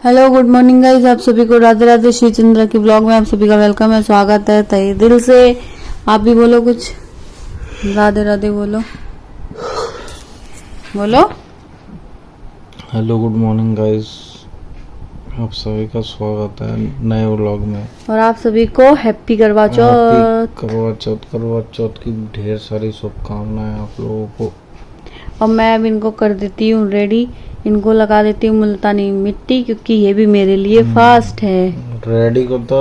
Hello good morning guys, आप सभी को राधे राधे। श्री चंद्र की ब्लॉग में आप सभी का वेलकम है, स्वागत है तहे दिल से। आप भी बोलो कुछ, राधे राधे बोलो बोलो। हेलो गुड मॉर्निंग गाइस, आप सभी का स्वागत है नए व्लॉग में। और आप सभी को हैप्पी करवा चौथ। करवा चौथ की ढेर सारी शुभकामनाएं आप लोगों को। और मैं अब इनको कर देती हूँ रेडी, इनको लगा देती हूँ मुल्तानी मिट्टी, क्योंकि ये भी मेरे लिए फास्ट है। रेडी को तो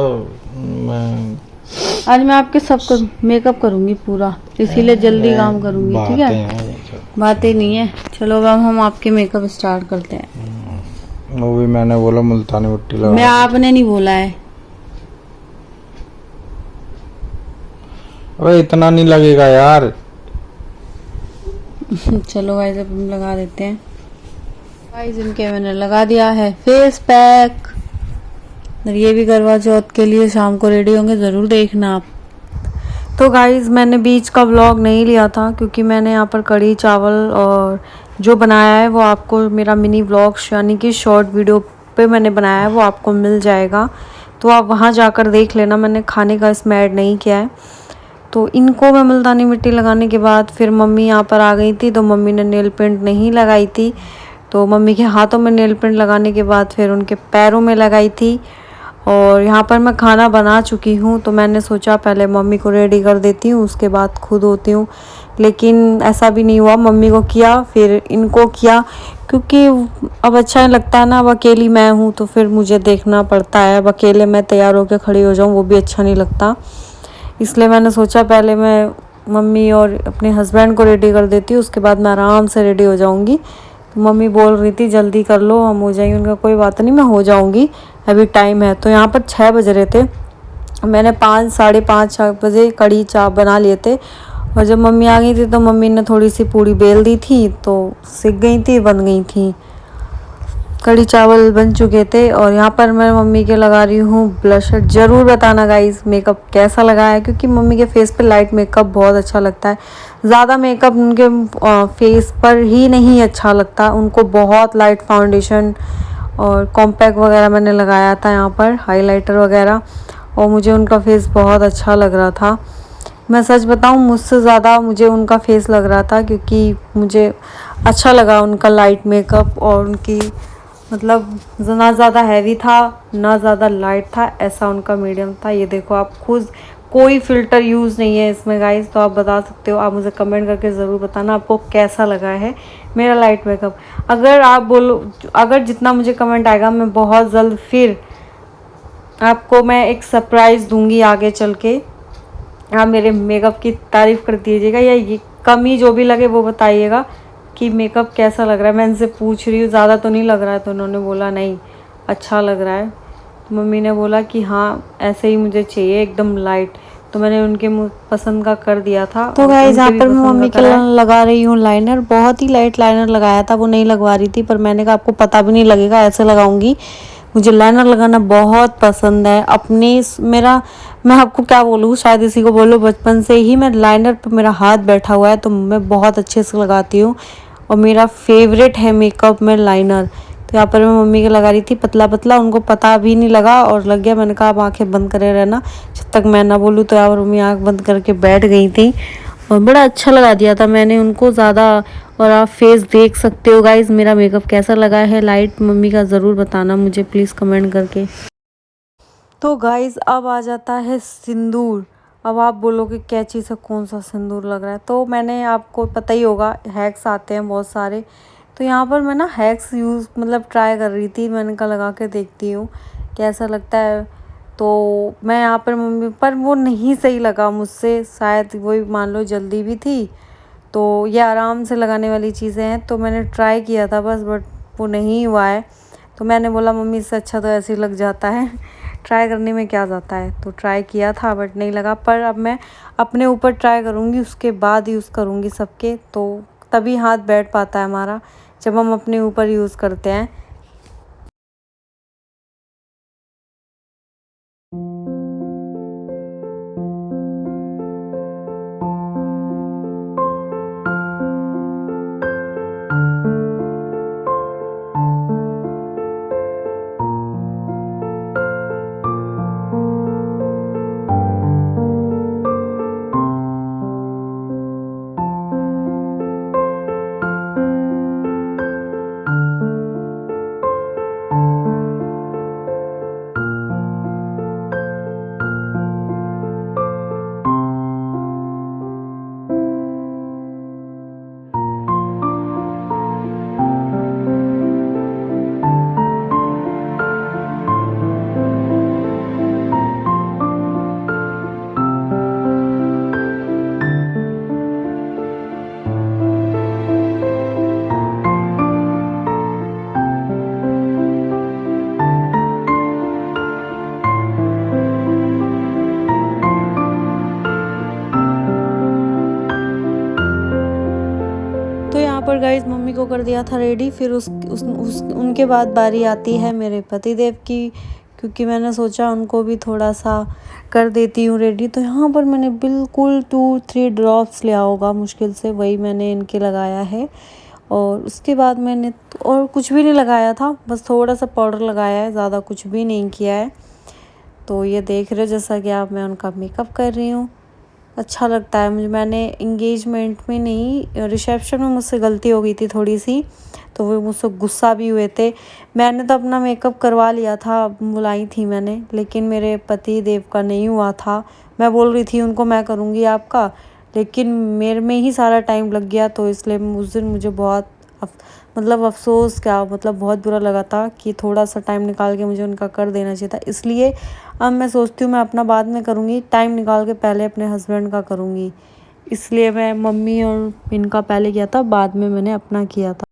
मैं आज मैं आपके सबको मेकअप करूंगी पूरा, इसीलिए जल्दी काम करूंगी, ठीक है। बातें नहीं है। चलो अब हम आपके मेकअप स्टार्ट करते हैं। वो भी मैंने बोला मुल्तानी मिट्टी लगा। मैं आपने नहीं बोला है। अरे इतना नहीं लगेगा यार। चलो गाइस अब हम लगा देते हैं। गाइस इनके मैंने लगा दिया है फेस पैक। और ये भी करवा चौथ के लिए शाम को रेडी होंगे, ज़रूर देखना आप। तो गाइस मैंने बीच का व्लॉग नहीं लिया था, क्योंकि मैंने यहाँ पर कढ़ी चावल और जो बनाया है वो आपको मेरा मिनी व्लॉग यानी कि शॉर्ट वीडियो पे मैंने बनाया है, वो आपको मिल जाएगा, तो आप वहाँ जाकर देख लेना। मैंने खाने का इसमें ऐड नहीं किया है। तो इनको मैं मुल्तानी मिट्टी लगाने के बाद फिर मम्मी यहाँ पर आ गई थी, तो मम्मी ने नेल पेंट नहीं लगाई थी, तो मम्मी के हाथों में नेल पेंट लगाने के बाद फिर उनके पैरों में लगाई थी। और यहाँ पर मैं खाना बना चुकी हूँ, तो मैंने सोचा पहले मम्मी को रेडी कर देती हूँ, उसके बाद खुद होती हूँ। लेकिन ऐसा भी नहीं हुआ, मम्मी को किया फिर इनको किया, क्योंकि अब अच्छा नहीं लगता है ना। अब अकेली मैं हूँ तो फिर मुझे देखना पड़ता है। अब अकेले मैं तैयार होकर खड़ी हो जाऊँ वो भी अच्छा नहीं लगता, इसलिए मैंने सोचा पहले मैं मम्मी और अपने हस्बैंड को रेडी कर देती हूँ, उसके बाद मैं आराम से रेडी हो जाऊँगी। तो मम्मी बोल रही थी जल्दी कर लो, हम हो जाएंगे। उनका कोई बात नहीं, मैं हो जाऊँगी, अभी टाइम है। तो यहाँ पर 6 बज रहे थे, मैंने 5 साढ़े 5 बजे कढ़ी चाप बना लिए थे। और जब मम्मी आ गई थी तो मम्मी ने थोड़ी सी पूड़ी बेल दी थी, तो सिक गई थी, बन गई थी। कढ़ी चावल बन चुके थे। और यहाँ पर मैं मम्मी के लगा रही हूँ ब्लशर। ज़रूर बताना गाइस मेकअप कैसा लगा है, क्योंकि मम्मी के फेस पे लाइट मेकअप बहुत अच्छा लगता है। ज़्यादा मेकअप उनके फेस पर ही नहीं अच्छा लगता, उनको बहुत लाइट फाउंडेशन और कॉम्पैक्ट वगैरह मैंने लगाया था यहाँ पर, हाइलाइटर वगैरह, और मुझे उनका फेस बहुत अच्छा लग रहा था। मैं सच बताऊँ, मुझसे ज़्यादा मुझे उनका फेस लग रहा था, क्योंकि मुझे अच्छा लगा उनका लाइट मेकअप। और उनकी मतलब ना ज़्यादा हैवी था ना ज़्यादा लाइट था, ऐसा उनका मीडियम था। ये देखो आप खुद, कोई फ़िल्टर यूज़ नहीं है इसमें गाइस, तो आप बता सकते हो। आप मुझे कमेंट करके ज़रूर बताना आपको कैसा लगा है मेरा लाइट मेकअप। अगर आप बोलो, अगर जितना मुझे कमेंट आएगा, मैं बहुत जल्द फिर आपको मैं एक सरप्राइज़ दूंगी आगे चल के। आप मेरे मेकअप की तारीफ़ कर दीजिएगा, या ये कमी जो भी लगे वो बताइएगा कि मेकअप कैसा लग रहा है। मैं इनसे पूछ रही हूँ ज़्यादा तो नहीं लग रहा है, तो उन्होंने बोला नहीं अच्छा लग रहा है। तो मम्मी ने बोला कि हाँ ऐसे ही मुझे चाहिए, एकदम लाइट। तो मैंने उनके पसंद का कर दिया था। तो गाइस यहाँ पर मैं मम्मी के लगा रही हूँ लाइनर। बहुत ही लाइट लाइनर लगाया था, वो नहीं लगवा रही थी, पर मैंने कहा आपको पता भी नहीं लगेगा, ऐसे लगाऊंगी। मुझे लाइनर लगाना बहुत पसंद है। मैं आपको क्या बोलूँ, शायद इसी को बोलो, बचपन से ही मैं लाइनर पे मेरा हाथ बैठा हुआ है, तो मैं बहुत अच्छे से लगाती हूँ। और मेरा फेवरेट है मेकअप में लाइनर। तो यहाँ पर मैं मम्मी के लगा रही थी पतला पतला, उनको पता भी नहीं लगा और लग गया। मैंने कहा आप आँखें बंद करे रहना जब तक मैं ना बोलूँ। तो यहाँ पर मम्मी आँख बंद करके बैठ गई थी, और बड़ा अच्छा लगा दिया था मैंने उनको ज़्यादा। और आप फेस देख सकते हो गाइज मेरा मेकअप कैसा लगा है लाइट, मम्मी का ज़रूर बताना मुझे प्लीज़ कमेंट करके। तो गाइज अब आ जाता है सिंदूर। अब आप बोलोगे क्या चीज़ है, कौन सा सिंदूर लग रहा है। तो मैंने, आपको पता ही होगा, हैक्स आते हैं बहुत सारे। तो यहाँ पर मैं ना हैक्स यूज़ मतलब ट्राई कर रही थी, मैंने कहा लगा के देखती हूँ कैसा लगता है। तो मैं यहाँ पर मम्मी पर वो नहीं सही लगा मुझसे, शायद वही मान लो जल्दी भी थी। तो ये आराम से लगाने वाली चीज़ें हैं, तो मैंने ट्राई किया था बस, बट वो नहीं हुआ है। तो मैंने बोला मम्मी इससे अच्छा तो ऐसे ही लग जाता है, ट्राई करने में क्या जाता है। तो ट्राई किया था बट नहीं लगा, पर अब मैं अपने ऊपर ट्राई करूँगी, उसके बाद यूज़ करूँगी सबके, तो तभी हाथ बैठ पाता है हमारा, जब हम अपने ऊपर यूज़ करते हैं। यहाँ पर गाइस मम्मी को कर दिया था रेडी। फिर उनके बाद बारी आती है मेरे पतिदेव की, क्योंकि मैंने सोचा उनको भी थोड़ा सा कर देती हूँ रेडी। तो यहाँ पर मैंने बिल्कुल 2-3 ड्रॉप्स लिया होगा मुश्किल से, वही मैंने इनके लगाया है। और उसके बाद मैंने और कुछ भी नहीं लगाया था, बस थोड़ा सा पाउडर लगाया है, ज़्यादा कुछ भी नहीं किया है। तो ये देख रहे हो जैसा कि आप, मैं उनका मेकअप कर रही हूँ। अच्छा लगता है मुझे। मैंने इंगेजमेंट में नहीं, रिसेप्शन में मुझसे गलती हो गई थी थोड़ी सी, तो वो मुझसे गुस्सा भी हुए थे। मैंने तो अपना मेकअप करवा लिया था, बुलाई थी मैंने, लेकिन मेरे पति देव का नहीं हुआ था। मैं बोल रही थी उनको मैं करूँगी आपका, लेकिन मेरे में ही सारा टाइम लग गया। तो इसलिए उस दिन मुझे बहुत मतलब अफसोस, क्या मतलब बहुत बुरा लगा था कि थोड़ा सा टाइम निकाल के मुझे उनका कर देना चाहिए था। इसलिए अब मैं सोचती हूँ मैं अपना बाद में करूँगी, टाइम निकाल के पहले अपने हस्बैंड का करूँगी। इसलिए मैं मम्मी और इनका पहले किया था, बाद में मैंने अपना किया था।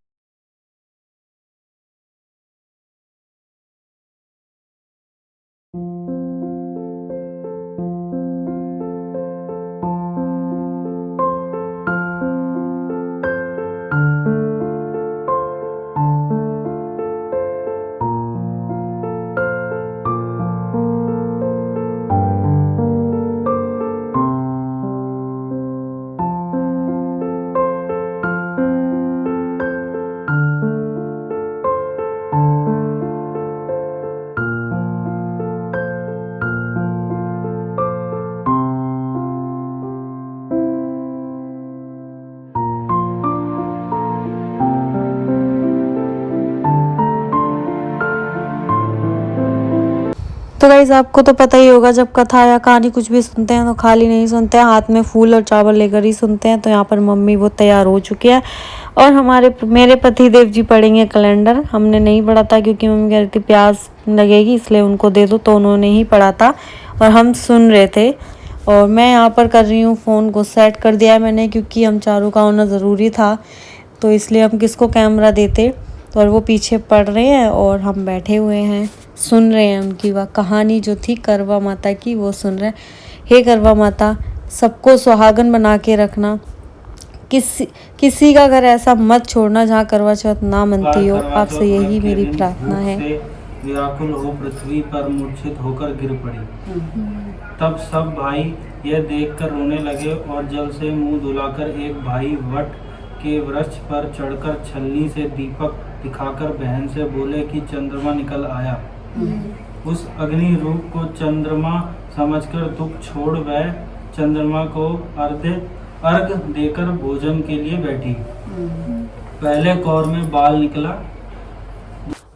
तो गाइस आपको तो पता ही होगा, जब कथा या कहानी कुछ भी सुनते हैं तो खाली नहीं सुनते हैं, हाथ में फूल और चावल लेकर ही सुनते हैं। तो यहाँ पर मम्मी वो तैयार हो चुकी है और मेरे पति देव जी पढ़ेंगे कैलेंडर। हमने नहीं पढ़ा था क्योंकि मम्मी कह रही थी प्यास लगेगी, इसलिए उनको दे दो, तो उन्होंने ही पढ़ा था और हम सुन रहे थे। और मैं यहाँ पर कर रही हूँ, फ़ोन को सेट कर दिया है मैंने, क्योंकि हम चारों का होना ज़रूरी था, तो इसलिए हम किसको कैमरा देते। तो और वो पीछे पढ़ रहे हैं और हम बैठे हुए हैं, सुन रहे हैं उनकी वह कहानी जो थी करवा माता की, वो सुन रहे हैं। हे करवा माता, सबको सुहागन बना के रखना, किसी का घर ऐसा मत छोड़ना जहाँ करवा चौथ ना मनती हो। आपसे यही मेरी प्रार्थना है। व्याकुल हो पृथ्वी पर मूर्छित होकर गिर पड़ी। तब सब भाई यह देखकर रोने लगे और जल से मुंह धुलाकर एक भाई वट के वृक्ष पर चढ़कर छलनी से दीपक दिखाकर बहन से बोले कि चंद्रमा निकल आया। उस अग्नि रूप को चंद्रमा समझकर दुख छोड़ वह चंद्रमा को अर्घ देकर भोजन के लिए बैठी। पहले कौर में बाल निकला।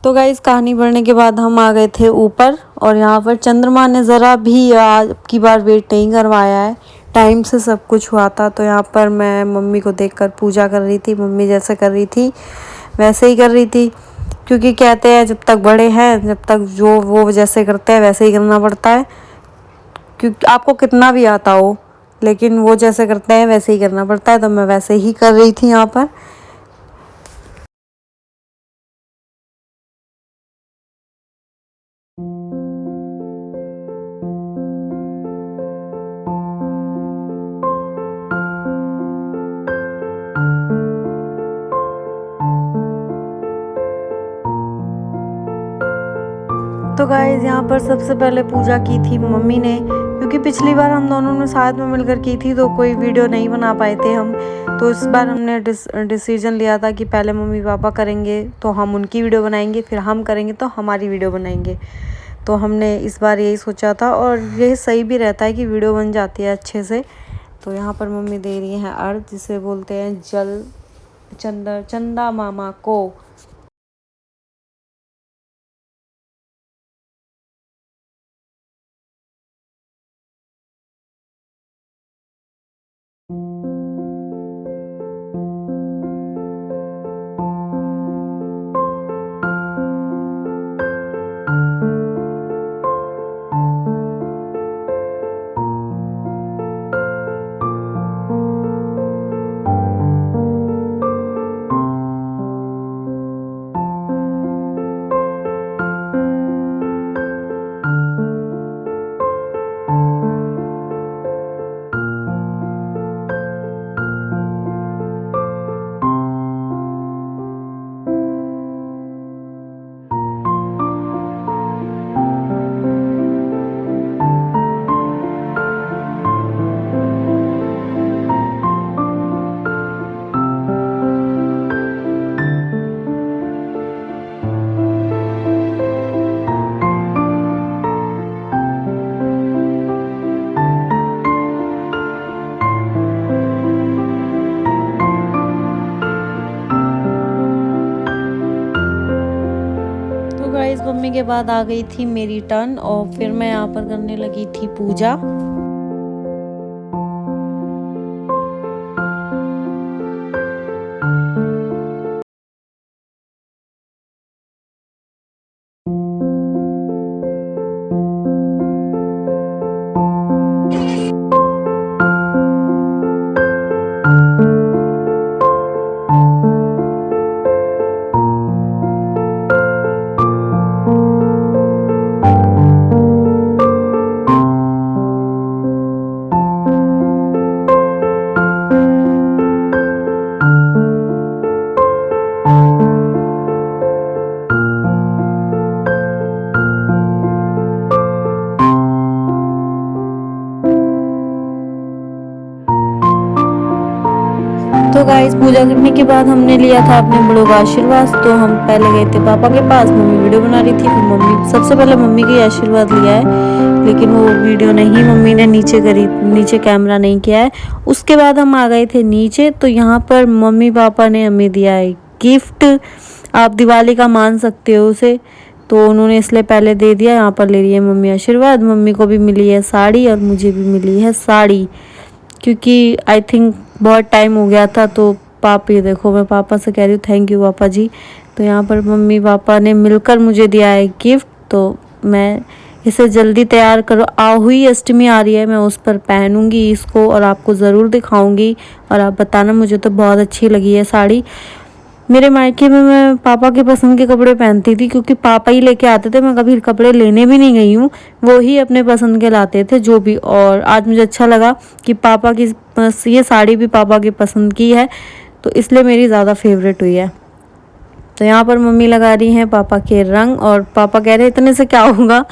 तो गाइस कहानी पढ़ने के बाद हम आ गए थे ऊपर, और यहाँ पर चंद्रमा ने ज़रा भी आज की बार वेट नहीं करवाया है, टाइम से सब कुछ हुआ था। तो यहाँ पर मैं मम्मी को देखकर पूजा कर रही थी, मम्मी जैसे कर रही थी वैसे ही कर रही थी, क्योंकि कहते हैं जब तक बड़े हैं, जब तक जो वो जैसे करते हैं वैसे ही करना पड़ता है। क्योंकि आपको कितना भी आता हो, लेकिन वो जैसे करते हैं वैसे ही करना पड़ता है। तो मैं वैसे ही कर रही थी यहाँ पर। तो गाइस यहाँ पर सबसे पहले पूजा की थी मम्मी ने, क्योंकि पिछली बार हम दोनों ने साथ में मिलकर की थी तो कोई वीडियो नहीं बना पाए थे हम। तो इस बार हमने डिसीजन लिया था कि पहले मम्मी पापा करेंगे तो हम उनकी वीडियो बनाएंगे, फिर हम करेंगे तो हमारी वीडियो बनाएंगे। तो हमने इस बार यही सोचा था, और यह सही भी रहता है कि वीडियो बन जाती है अच्छे से। तो यहाँ पर मम्मी दे रही हैं अर्घ, जिसे बोलते हैं जल, चंदा मामा को। होने के बाद आ गई थी मेरी टर्न और फिर मैं यहाँ पर करने लगी थी पूजा। तो गाइस पूजा करने के बाद हमने लिया था अपने बड़ों का आशीर्वाद। तो हम पहले गए थे पापा के पास, मम्मी वीडियो बना रही थी, फिर मम्मी सबसे पहले मम्मी का आशीर्वाद लिया है, लेकिन वो वीडियो नहीं मम्मी ने नीचे कैमरा नहीं किया है। उसके बाद हम आ गए थे नीचे। तो यहाँ पर मम्मी पापा ने हमें दिया है गिफ्ट, आप दिवाली का मान सकते हो उसे, तो उन्होंने इसलिए पहले दे दिया। यहाँ पर ले रही है मम्मी आशीर्वाद। मम्मी को भी मिली है साड़ी और मुझे भी मिली है साड़ी, क्योंकि आई थिंक बहुत टाइम हो गया था। तो पापी देखो, मैं पापा से कह रही हूँ थैंक यू पापा जी। तो यहाँ पर मम्मी पापा ने मिलकर मुझे दिया है गिफ्ट। तो मैं इसे जल्दी तैयार करो, आहुई अष्टमी आ रही है, मैं उस पर पहनूंगी इसको और आपको ज़रूर दिखाऊंगी और आप बताना। मुझे तो बहुत अच्छी लगी है साड़ी। मेरे मायके में मैं पापा के पसंद के कपड़े पहनती थी, क्योंकि पापा ही लेके आते थे, मैं कभी कपड़े लेने भी नहीं गई हूँ, वो ही अपने पसंद के लाते थे जो भी। और आज मुझे अच्छा लगा कि पापा की ये साड़ी भी पापा की पसंद की है, तो इसलिए मेरी ज़्यादा फेवरेट हुई है। तो यहाँ पर मम्मी लगा रही हैं पापा के रंग और पापा कह रहे हैं इतने से क्या होगा,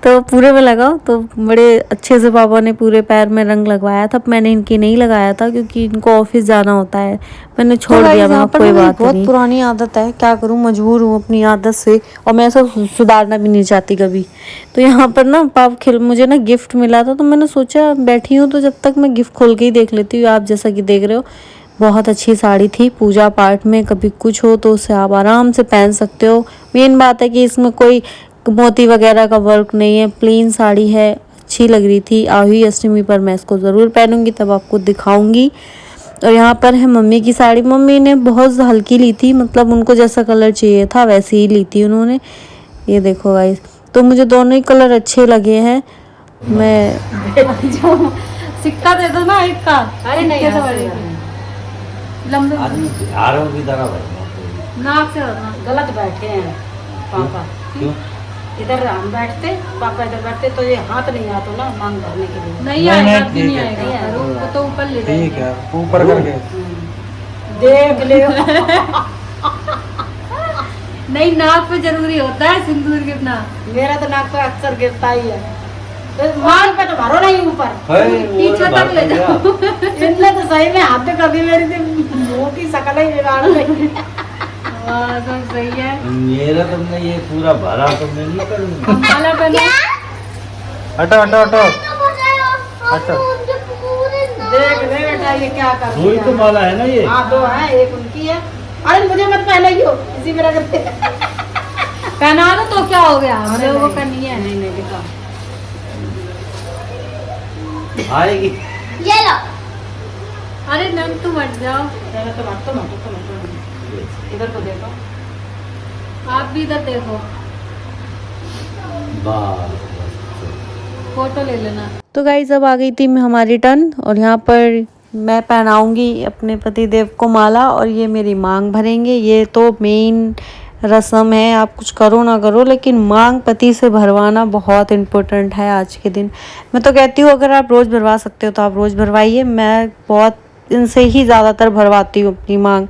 तो पूरे में लगाओ। तो बड़े अच्छे से पापा ने पूरे पैर में रंग लगवाया था। मैंने इनकी नहीं लगाया था क्योंकि इनको ऑफिस जाना होता है, मैंने छोड़ दिया। मैं कोई बात नहीं, बहुत पुरानी आदत है, क्या करूं, मजबूर हूं अपनी आदत से, और मैं सब सुधारना भी नहीं चाहती कभी। तो यहाँ पर ना मुझे ना गिफ्ट मिला था, तो मैंने सोचा बैठी हूँ तो जब तक मैं गिफ्ट खोल के ही देख लेती हूँ। आप जैसा कि देख रहे हो बहुत अच्छी साड़ी थी। पूजा पाठ में कभी कुछ हो तो उसे आप आराम से पहन सकते हो। मेन बात है कि इसमें कोई मोती वगैरह का वर्क नहीं है, प्लेन साड़ी है, अच्छी लग रही थी। आहुई अष्टमी पर मैं इसको ज़रूर पहनूंगी, तब आपको दिखाऊंगी। और यहाँ पर है मम्मी की साड़ी। मम्मी ने बहुत हल्की ली थी, मतलब उनको जैसा कलर चाहिए था वैसे ही ली थी उन्होंने। ये देखो गाइस, तो मुझे दोनों ही कलर अच्छे लगे हैं। मैं सिक्का दे दो ना एक का। अरे नहीं नाक से गलत बैठे हैं पापा। क्यों? इधर हम बैठते, पापा इधर बैठते, तो ये हाथ नहीं आता ना मांग भरने के लिए। नहीं आएगा, नहीं आएगा, वो तो ऊपर ले जाएंगे। ठीक है, ऊपर करके देख ले। नहीं, नाक पे जरूरी होता है सिंदूर गिरना। मेरा तो नाक पे अक्सर गिरता ही है, तो मांग पे तो भरो नहीं ऊपर, पीछे तक ले जाओ। इनने तो सही में हाथ पे कभी मेरी मुंह की शकल ही बिगाड़ दी। सब सही है। मेरा तुमने ये पूरा भरा तुमने नहीं करूँगा। माला पहनो। हटो हटो हटो हटो। देख ले बेटा ये क्या कर दो ही तो माला है ना ये। हाँ दो है, एक उनकी है। अरे मुझे मत पहनाइयो, इसी मेरा करते पहना दो तो क्या हो गया, हमने वो करनी है। नहीं नहीं दिखा आएगी। ये लो। अरे नंद तुम हट जाओ, तुम इधर तो देखो, आप भी इधर देखो, फोटो ले लेना। तो गाइस अब आ गई थी हमारी टर्न, और यहाँ पर मैं पहनाऊंगी अपने पति देव को माला, और ये मेरी मांग भरेंगे। ये तो मेन रस्म है, आप कुछ करो ना करो, लेकिन मांग पति से भरवाना बहुत इम्पोर्टेंट है आज के दिन। मैं तो कहती हूँ अगर आप रोज़ भरवा सकते हो तो आप रोज़ भरवाइए। मैं बहुत इनसे ही ज़्यादातर भरवाती हूँ अपनी मांग।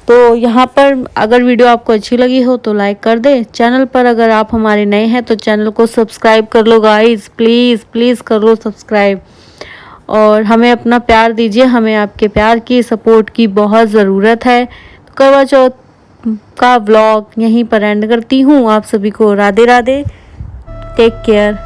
तो यहाँ पर अगर वीडियो आपको अच्छी लगी हो तो लाइक कर दे। चैनल पर अगर आप हमारे नए हैं तो चैनल को सब्सक्राइब कर लो गाइस, प्लीज़ प्लीज़ कर लो सब्सक्राइब, और हमें अपना प्यार दीजिए। हमें आपके प्यार की, सपोर्ट की बहुत ज़रूरत है। तो करवा चौथ का व्लॉग यहीं पर एंड करती हूँ। आप सभी को राधे राधे, टेक केयर।